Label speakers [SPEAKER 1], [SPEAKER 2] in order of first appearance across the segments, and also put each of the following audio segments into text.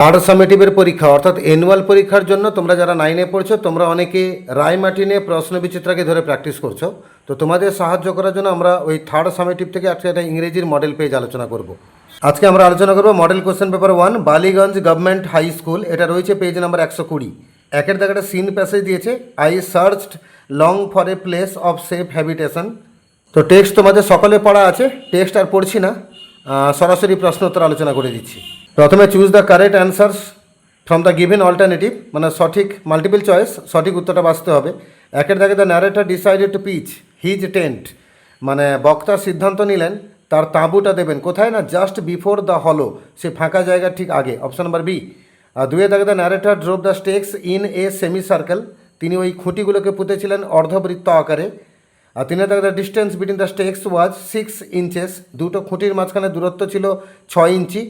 [SPEAKER 1] Third সামেটিভের পরীক্ষা অর্থাৎ annual পরীক্ষার জন্য তোমরা যারা 9-এ পড়ছো তোমরা অনেকে রায়মার্টিনে প্রশ্ন বিচিত্রাকে ধরে প্র্যাকটিস করছো। তো তোমাদের সাহায্য করার জন্য আমরা ওই থার্ড সামেটিভ থেকে আজকে একটা ইংরেজির মডেল পেজ আলোচনা করব। আজকে আমরা আলোচনা করব model question paper 1 Ballygunge government high school. এটা রয়েছে পেজ নাম্বার 120। একের দাগে একটা সিন প্যাসেজ দিয়েছে, I searched long for a place of safe habitation. তো টেক্সট তোমাদের সকলে পড়া আছে, টেক্সট আর পড়ছি না, সরাসরি প্রশ্ন উত্তর আলোচনা করে দিচ্ছি। প্রথমে choose the correct answers from the given alternative, মানে সঠিক মাল্টিপল চয়েস, সঠিক উত্তরটা বাঁচতে হবে। একের দাগে the narrator decided to pitch his tent, মানে বক্তা সিদ্ধান্ত নিলেন তার তাঁবুটা দেবেন কোথায় না, জাস্ট বিফোর দ্য হলো, সে ফাঁকা জায়গার ঠিক আগে, অপশন নাম্বার বি। দুয়ে দাগে the narrator drove the stakes in a semi circle, তিনি ওই খুঁটিগুলোকে পুঁতেছিলেন অর্ধবৃত্ত আকারে। আর তিনে দাগে the distance between the stakes was 6 inches, দুটো খুঁটির মাঝখানে দূরত্ব ছিল 6 ইঞ্চি।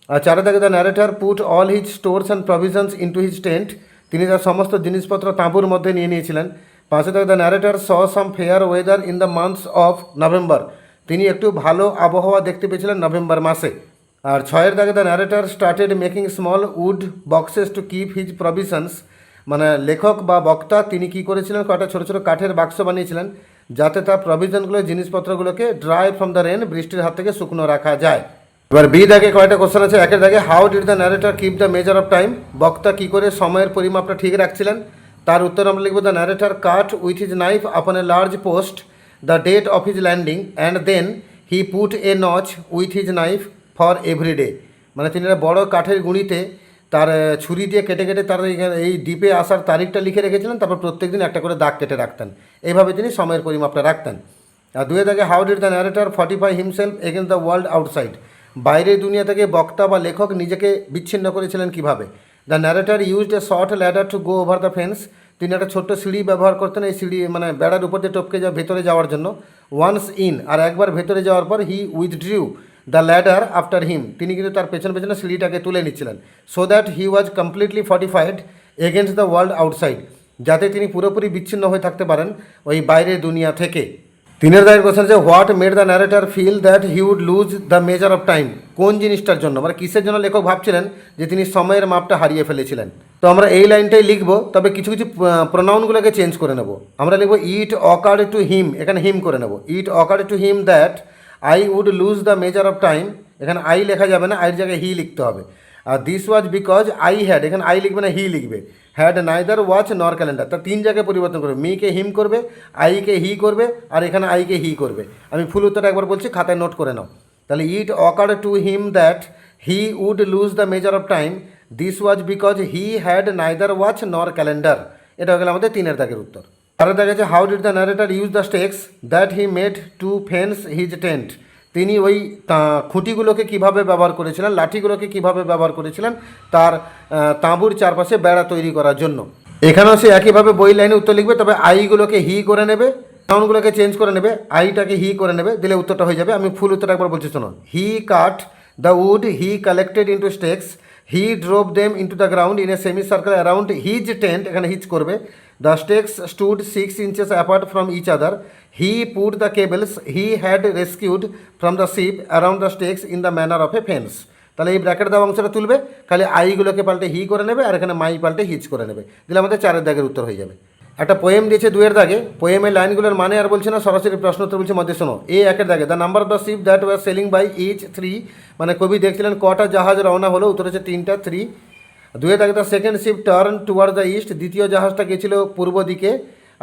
[SPEAKER 1] আর চারে দাগে the narrator put all his stores and provisions into his tent, তিনি তার সমস্ত জিনিসপত্র তাঁবুর মধ্যে নিয়ে নিয়েছিলেন। পাঁচে দাগে the narrator saw some fair weather in the months of November, তিনি একটু ভালো আবহাওয়া দেখতে পেয়েছিলেন নভেম্বর মাসে। আর ছয়ের দাগে the narrator started making small wood boxes to keep his provisions, মানে লেখক বা বক্তা তিনি কী করেছিলেন, কয়েকটা ছোটো ছোটো কাঠের বাক্স বানিয়েছিলেন যাতে তার প্রভিশনগুলো জিনিসপত্রগুলোকে ড্রাই ফ্রম দ্য রেন, বৃষ্টির হাত থেকে শুকনো রাখা যায়। এবার বি দাগে কয়েকটা কোশ্চেন আছে। একের দাগে how did the narrator keep the measure of time, বক্তা কী করে সময়ের পরিমাপটা ঠিক রাখছিলেন, তার উত্তর আমরা লিখব the narrator cut with his knife upon a large post the date of his landing and then he put a notch with his knife for every day, মানে তিনি একটা বড় কাঠের গুঁড়িতে তার ছুরি দিয়ে কেটে কেটে তার এই দ্বীপে আসার তারিখটা লিখে রেখেছিলেন, তারপর প্রত্যেক দিন একটা করে দাগ কেটে রাখতেন, এইভাবে তিনি সময়ের পরিমাপটা রাখতেন। আর দুয়ে দাগে how did the narrator Fortify himself against the world outside, বাইরের দুনিয়া থেকে বক্তা বা লেখক নিজেকে বিচ্ছিন্ন করেছিলেন কিভাবে। The narrator used a short ladder to go over the fence, তিনি একটা ছোট্ট সিঁড়ি ব্যবহার করতেন, এই সিঁড়ি মানে বেড়ার উপর দিয়ে টপকে ভেতরে যাওয়ার জন্য। ওয়ান্স ইন, আর একবার ভেতরে যাওয়ার পর he withdrew the ladder after him, তিনি কিন্তু তার পেছনে পেছনে সিঁড়িটাকে তুলে নিচ্ছিলেন। So that he was completely fortified against the world outside, যাতে তিনি পুরোপুরি বিচ্ছিন্ন হয়ে থাকতে পারেন ওই বাইরের দুনিয়া থেকে। তিনের দাগের কোশ্চেন আছে what made the narrator feel that he would lose the measure of time, কোন জিনিসটার জন্য, মানে কিসের জন্য লেখক ভাবছিলেন যে তিনি সময়ের মাপটা হারিয়ে ফেলেছিলেন। তো আমরা এই লাইনটাই লিখবো, তবে কিছু কিছু প্রোনাউনগুলোকে চেঞ্জ করে নেব। আমরা লিখবো ইট অকার্ড টু হিম, এখানে হিম করে নেব। It occurred to him that I would lose the measure of time, এখানে আই লেখা যাবে না, আইয়ের জায়গায় হি লিখতে হবে। আর this was because I had, এখানে আই লিখবে না, হি লিখবে। Had neither watch nor calendar, তা তিন জায়গায় পরিবর্তন করবে, মিকে হিম করবে, আইকে হি করবে, আর এখানে আইকে হি করবে। আমি ফুল উত্তরটা একবার বলছি, খাতায় নোট করে নাও। তাহলে it occurred to him that he would lose the measure of time, this was because he had neither watch nor calendar. এটা হয়ে গেল আমাদের তিনের দাগের উত্তর। তার দেখা যাচ্ছে how did the narrator use the stakes that he made to fence his tent, তিনি ওই খুঁটিগুলোকে কিভাবে ব্যবহার করেছিলেন, লাঠিগুলোকে কিভাবে ব্যবহার করেছিলেন তার তাঁবুর চারপাশে বেড়া তৈরি করার জন্য। এখানেও সে একইভাবে বই লাইনে উত্তর লিখবে, তবে আইগুলোকে হি করে নেবে, নাউনগুলোকে চেঞ্জ করে নেবে, আইটাকে হি করে নেবে, দিলে উত্তরটা হয়ে যাবে। আমি ফুল উত্তরটা একবার বলছি শোনো। He cut the wood he collected into stakes, he drove them into the ground in a semi circle around his tent, এখানে হিজ করবে। The stakes stood 6 inches apart from each other, he put the cables he had rescued from the ship around the stakes in the manner of a fence. তাহলে এই bracket দেওয়া অংশটা তুলবে, খালি আইগুলোকে পাল্টে হি করে নেবে, আর এখানে মাই পাল্টে হিজ করে নেবে, দিলে আমাদের চারের দাগের উত্তর হয়ে যাবে। একটা পোয়েম দিয়েছে দুয়ের দাগে, পোয়েমের লাইনগুলোর মানে আর বলছে না, সরাসরি প্রশ্ন উত্তর বলছে মধ্যে শোনো। এ একের দাগে the number of the ship that were sailing by each 3, মানে কবি দেখছিলেন কটা জাহাজ রওনা হলো, উত্তর হচ্ছে 3টা, 3। দুয়ে দাগে the second ship turn toward the east, দ্বিতীয় জাহাজটা গেছিল পূর্ব দিকে।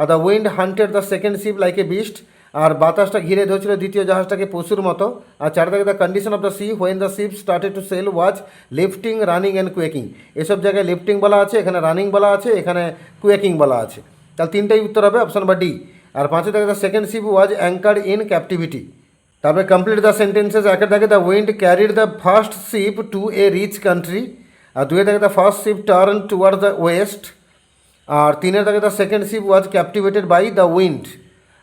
[SPEAKER 1] আর the wind hunted the second ship like a beast, আর বাতাসটা ঘিরে ধরছিল দ্বিতীয় জাহাজটাকে পশুর মতো। আর চার দাগে the condition of the sea when the ship started to sail was lifting running and quaking, এসব জায়গায় লিফটিং বলা আছে, এখানে রানিং বলা আছে, এখানে কুয়েকিং বলা আছে। তাহলে তিনটাই উত্তর হবে, অপশন নাম্বার ডি। আর পাঁচে দাগে the second ship was anchored in captivity. তারপরে কমপ্লিট দ্য সেন্টেন্সেস। একের দাগে the wind carried the first ship to a rich country. আর দুয়ে দাগে the first ship turn toward the west. আর তিনের দাগে the second ship was captivated by the wind.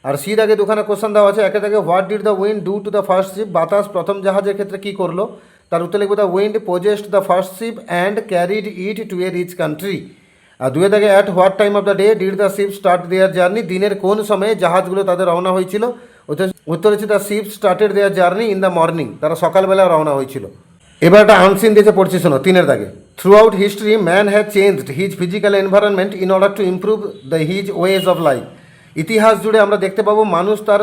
[SPEAKER 1] আর সি দাগে দুখানা কোশ্চেন দেওয়া আছে। একের দাগে what did the wind do to the first ship, বাতাস প্রথম জাহাজের ক্ষেত্রে কী করলো, তার উত্তর লিখবো the wind possessed the first ship and carried it to a rich country. আর দুয়ে দাগে at what time of the day did the ship start their journey, দিনের কোন সময়ে জাহাজগুলো তাদের রওনা হয়েছিল, উত্তর হচ্ছে the ship started their journey in the morning, তারা সকালবেলা রওনা হয়েছিল। এবার একটা আনসিন দিয়েছে, পড়ছি শোনো, 3 দাগে। Through out history man has changed his physical environment in order to improve the his ways of life. ইতিহাস জুড়ে আমরা দেখতে পাবো মানুষ তার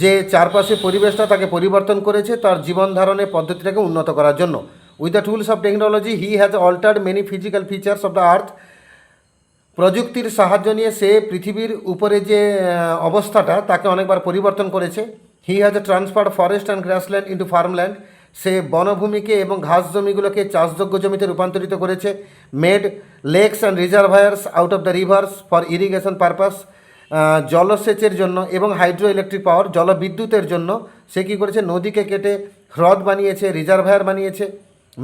[SPEAKER 1] যে চারপাশে পরিবেশটা তাকে পরিবর্তন করেছে তার জীবন ধারণের পদ্ধতিটাকে উন্নত করার জন্য। With the tools of technology he has altered many physical features of the আর্থ। প্রযুক্তির সাহায্য নিয়ে সে পৃথিবীর উপরে যে অবস্থাটা তাকে অনেকবার পরিবর্তন করেছে। He has transferred forest and grassland into farmland. সে বনভূমিকে এবং ঘাস জমিগুলোকে চাষযোগ্য জমিতে রূপান্তরিত করেছে। Made lakes and reservoirs out of the rivers for irrigation purpose. জলসেচের জন্য এবং হাইড্রো ইলেকট্রিক পাওয়ার জলবিদ্যুতের জন্য সে কী করেছে, নদীকে কেটে হ্রদ বানিয়েছে, রিজার্ভায়ার বানিয়েছে।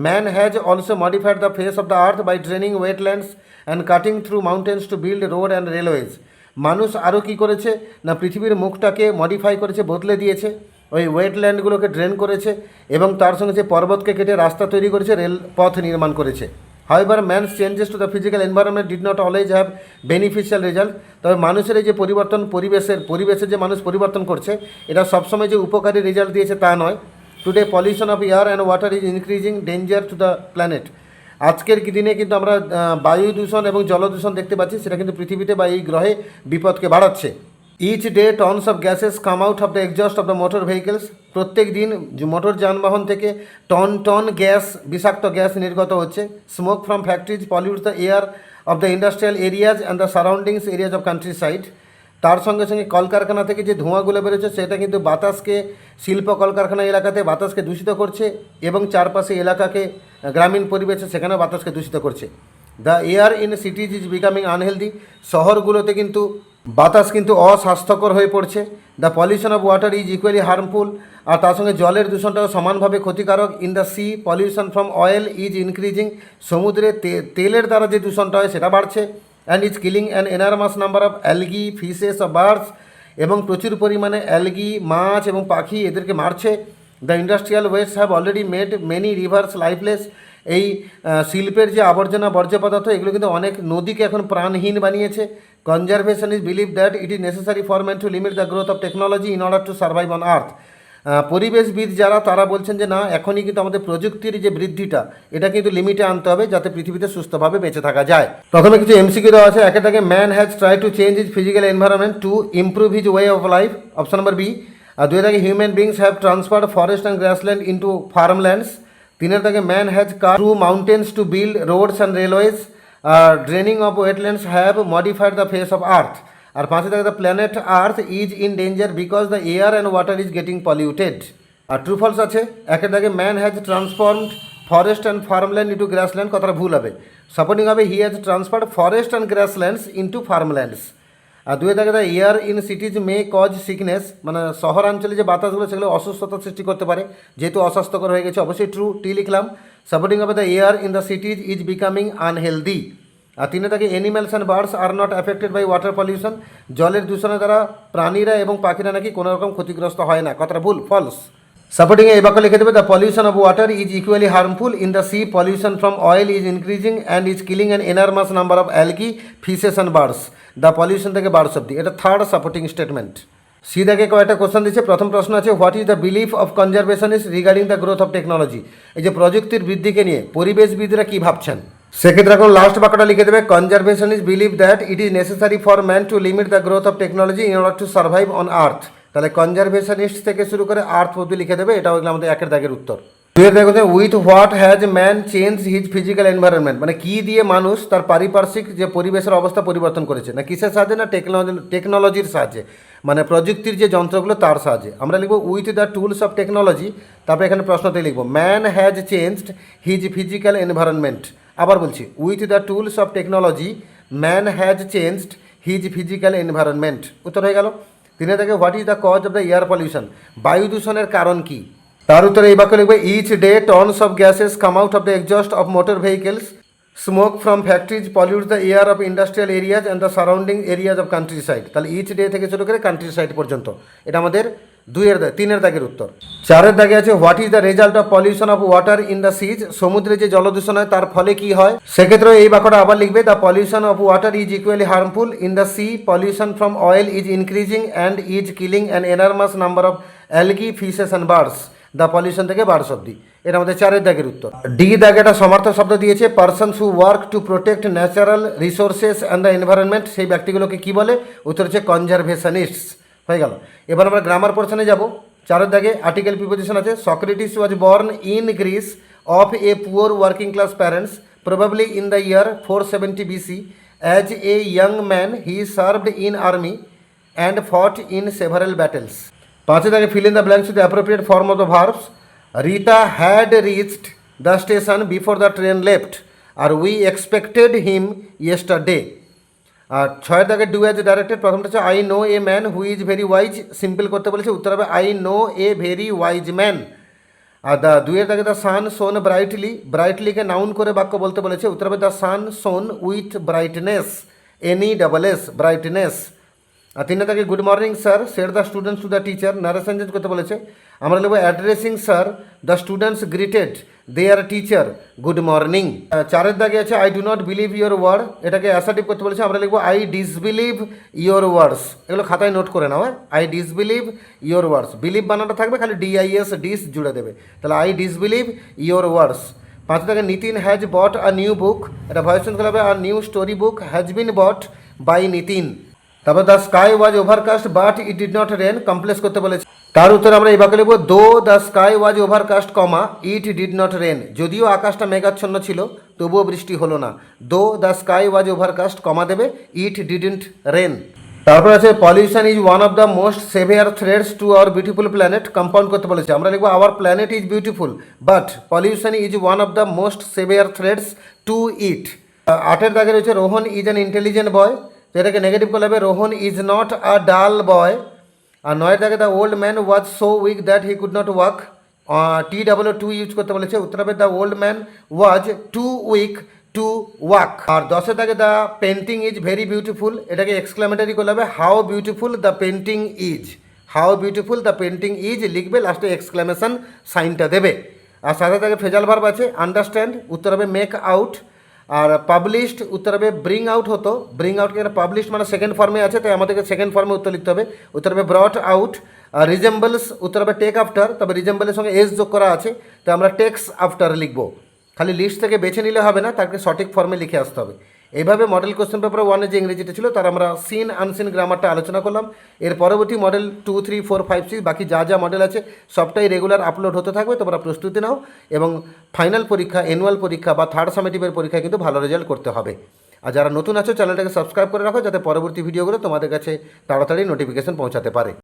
[SPEAKER 1] Man has also modified the face of the earth by draining wetlands and cutting through mountains to build road and railways. মানুষ আরও কী করেছে না, পৃথিবীর মুখটাকে মডিফাই করেছে, বদলে দিয়েছে। ওই ওয়েটল্যান্ডগুলোকে ড্রেন করেছে এবং তার সঙ্গে যে পর্বতকে কেটে রাস্তা তৈরি করেছে, রেলপথ নির্মাণ করেছে। However, man's changes to the physical environment did not always have beneficial result. তবে মানুষের এই যে পরিবেশের যে মানুষ পরিবর্তন করছে, এটা সবসময় যে উপকারী রেজাল্ট দিয়েছে তা নয়। Today pollution of air and water is increasing danger to the planet. আজকের দিনে কিন্তু আমরা বায়ু দূষণ এবং জলদূষণ দেখতে পাচ্ছি, সেটা কিন্তু পৃথিবীতে বা এই গ্রহে বিপদকে বাড়াচ্ছে। Each day tons of gases come out of the exhaust of the motor vehicles. প্রত্যেক দিন মোটর যানবাহন থেকে টন গ্যাস, বিষাক্ত গ্যাস নির্গত হচ্ছে। Smoke from factories pollutes the air of the industrial areas and the surroundings areas of countryside. তার সঙ্গে সঙ্গে কলকারখানা থেকে যে ধোঁয়াগুলো বেরোচ্ছে সেটা কিন্তু বাতাসকে, শিল্প কলকারখানা এলাকাতে বাতাসকে দূষিত করছে এবং চারপাশে এলাকাকে, গ্রামীণ পরিবেশে সেখানে বাতাসকে দূষিত করছে। The air in cities is becoming unhealthy. শহরগুলোতে কিন্তু বাতাস কিন্তু অস্বাস্থ্যকর হয়ে পড়ছে। The pollution of water is equally harmful. আর তার সঙ্গে জলের দূষণটাও সমানভাবে ক্ষতিকারক। In the sea pollution from oil is increasing. সমুদ্রে তেলের দ্বারা যে দূষণটা হয় সেটা বাড়ছে। And is killing an enormous number of algae, fishes of birds. এবং প্রচুর পরিমাণে অ্যালগি, মাছ এবং পাখি এদেরকে মারছে। The industrial waste have already made many reverse lifeless. এই শিল্পের যে আবর্জনা, বর্জ্য পদার্থ, এগুলো কিন্তু অনেক নদীকে এখন প্রাণহীন বানিয়েছে। Conservation is believe that it is necessary for man to limit the growth of technology in order to survive on earth. পরিবেশবিদ যারা, তারা বলছেন যে না, এখনই কিন্তু আমাদের প্রযুক্তির যে বৃদ্ধিটা, এটা কিন্তু লিমিটে আনতে হবে যাতে পৃথিবীতে সুস্থভাবে বেঁচে থাকা যায়। প্রথমে কিছু এমসিকিউ দেওয়া আছে। একেটাকে man has try to change his physical environment to improve his way of life, option number B. আর 2 দাগে human beings have transferred forest and grassland into farmlands. 3 দাগে man has cut through mountains to build roads and railways. Draining of wetlands have modified the face of earth. আর 5 দাগে the planet earth is in danger because the air and water is getting polluted. আর true false আছে। একের দাগে man has transformed forest and farmland into grassland, কথাটা ভুল হবে। Supporting হবে he has transferred forest and grasslands into farmlands. আর 2 দাগে the air in cities may cause sickness, মানে শহরাঞ্চলে যে বাতাসগুলো সেগুলো অসুস্থতা সৃষ্টি করতে পারে, যেহেতু অস্বাস্থ্যকর হয়ে গেছে, অবশ্যই ট্রু, টি লিখলাম। সাপোর্টিং হবে the air in the cities is becoming unhealthy. আর 3 দাগে animals and birds are not affected by water pollution. জলের দূষণের দ্বারা প্রাণীরা এবং পাখিরা নাকি কোনো রকম ক্ষতিগ্রস্ত হয় না, কথাটা ভুল, ফলস। সাপোর্টিং এই বাক্য লিখে দেবে the pollution of water is equally harmful. In the sea pollution from oil is increasing and is killing an enormous number of algae, fishes and birds. The pollution থেকে বার্ডস অব্দি, এটা third supporting statement. C দাগে কয়েকটা question দিচ্ছে। প্রথম প্রশ্ন আছে what is the belief of conservationist regarding the growth of technology. এই যে প্রযুক্তির বৃদ্ধিকে নিয়ে পরিবেশবিদরা কী ভাবছেন, সেক্ষেত্রে এখন লাস্ট বাক্যটা লিখে দেবে conservationist believe that it is necessary for man to limit the growth of technology in order to survive on আর্থ। তাহলে কনজারভেশনিস্ট থেকে শুরু করে আর্থ অব্দি লিখে দেবে, এটা হলো আমাদের 1 দাগের উত্তর। 2 দাগে হচ্ছে with what has man change his physical environment, মানে কী দিয়ে মানুষ তার পারিপার্শ্বিক যে পরিবেশের অবস্থা পরিবর্তন করেছে, না কিসের সাহায্যে, না টেকনোলজির সাহায্যে, মানে প্রযুক্তির যে যন্ত্রগুলো তার সাহায্যে। আমরা লিখবো with the tools of technology, তারপরে এখানে প্রশ্নতে লিখবো man has changed his physical environment. আবার বলছি with the tools of technology man has changed his physical environment. উত্তর হয়ে গেল। 3 দাগে what is the cause of the air pollution, বায়ু দূষণের কারণ কি। তার উত্তরে এই বাক্য লিখবে each day tons of gases come out of the exhaust of motor vehicles, smoke from factories pollutes the air of industrial areas and the surrounding areas of countryside. তাহলে ইচ ডে থেকে শুরু করে country side পর্যন্ত, এটা আমাদের 3 দাগের উত্তর। 4 দাগে আছে what is the result of pollution of water in the seas, সমুদ্রে যে জলদূষণ হয় তার ফলে কি হয়। সেক্ষেত্রে এই বাক্যটা আবার লিখবে the pollution of water is equally harmful. In the sea pollution from oil is increasing and is killing an enormous number of algae, fishes and birds. The pollution থেকে বার্ডস অব্দি। এটা আমাদের 4 দাগের উত্তর। ডি দাগে একটা সমার্থক শব্দ দিয়েছে, persons who work to protect natural resources and the environment, সেই ব্যক্তিগুলোকে কি বলে? উত্তর হচ্ছে কনজারভেশনিস্টস। হয়ে গেল। এবার আমরা গ্রামার পোর্শনে যাব। 4 দাগে আর্টিকেল প্রিপোজিশন আছে, Socrates was born in Greece of a poor working class parents probably in the year 470 BC. As a young man he served in army and fought in several battles. 5 দাগে fill in the blanks with appropriate form of the verbs. Rita had reached the station before the train left, আর we expected him yesterday. আর 6 দাগে do as directed, প্রথমটা হচ্ছে I know a man who is very wise, simple করতে বলেছে, উত্তর হবে I know a very wise man. Are the 2 দাগে দ্য সান শোন ব্রাইটলি, ব্রাইটলিকে নাউন করে বাক্য বলতে বলেছে, উত্তর হবে the sun shone with brightness, NESS, brightness. আর 3 দাগে good morning sir said the students to the teacher, narration change করতে বলেছে, আমরা লিখব addressing sir the students greeted their teacher good morning. 4 দাগে আছে I do not believe your word, এটাকে assertive করতে বলেছে, আমরা লিখব আই ডিসবিলিভ ইয়োর ওয়ার্ডস। এগুলো খাতায় নোট করে নাও, I disbelieve your words, believe বানানটা থাকবে, খালি DIS ডিস জুড়ে দেবে, তাহলে আই ডিসবিলিভ ইয়োর ওয়ার্ডস। 5 দাগে Nitin has bought a new book, এটা ভয়েস চেঞ্জ করা হবে, আর new story book has been bought by Nitin. তারপর the sky was overcast but it did not rain, complex করতে বলেছে, তার উত্তরে আমরা এই বাক্যে লিখব though the sky was overcast comma it did not rain, যদিও আকাশটা মেঘাচ্ছন্ন ছিল তবুও বৃষ্টি হলো না, though the sky was overcast comma দেবে ইট ডিডন্ট রেন। তারপর আছে pollution is one of the most severe threats to our beautiful planet, compound করতে বলেছে, আমরা লিখব our planet is beautiful but pollution is one of the most severe threats to it. 8 দাগে রয়েছে Rohan is an intelligent boy, তো এটাকে negative করলে হবে রোহন ইজ নট আ ডাল বয়। আর 9 দাগে the old man was so weak that he could not walk, TWO use করতে বলেছে, উত্তর হবে the old man was too weak to walk. আর 10 দাগে the painting is very beautiful, এটাকে এক্সক্লামেটারি করলে হবে how beautiful the painting is, how beautiful the painting is লিখবে, লাস্টে এক্সক্লামেশন সাইনটা দেবে। আর 7 দাগে ফ্রেজাল ভার্ব আছে, আন্ডারস্ট্যান্ড উত্তর হবে মেক আউট, আর পাবলিশড উত্তর হবে ব্রিং আউট হতো, ব্রিং আউটকে পাবলিশড মানে সেকেন্ড ফর্মে আছে, তাই আমাদেরকে সেকেন্ড ফর্মে উত্তর লিখতে হবে, উত্তর হবে ব্রট আউট। আর রিজেম্বলস উত্তর হবে টেক আফটার, তবে রিজেম্বলের সঙ্গে এস যোগ করা আছে, তো আমরা টেক্স আফটার লিখবো, খালি লিস্ট থেকে বেছে নিলে হবে না, তাকে সঠিক ফর্মে লিখে আসতে হবে। এইভাবে মডেল কোশ্চেন পেপার 1 যে ইংরেজিটা ছিল তার আমরা সিন আনসিন গ্রামারটা আলোচনা করলাম। এর পরবর্তী মডেল 2, 3, 4, 5, 6 বাকি যা যা মডেল আছে সবটাই রেগুলার আপলোড হতে থাকবে, তোমরা প্রস্তুতি নাও এবং ফাইনাল পরীক্ষা, অ্যানুয়াল পরীক্ষা বা থার্ড সামেটিভের পরীক্ষায় কিন্তু ভালো রেজাল্ট করতে হবে। আর যারা নতুন আছো চ্যানেলটাকে সাবস্ক্রাইব করে রাখো, যাতে পরবর্তী ভিডিওগুলো তোমাদের কাছে তাড়াতাড়ি নোটিফিকেশন পৌঁছাতে পারে।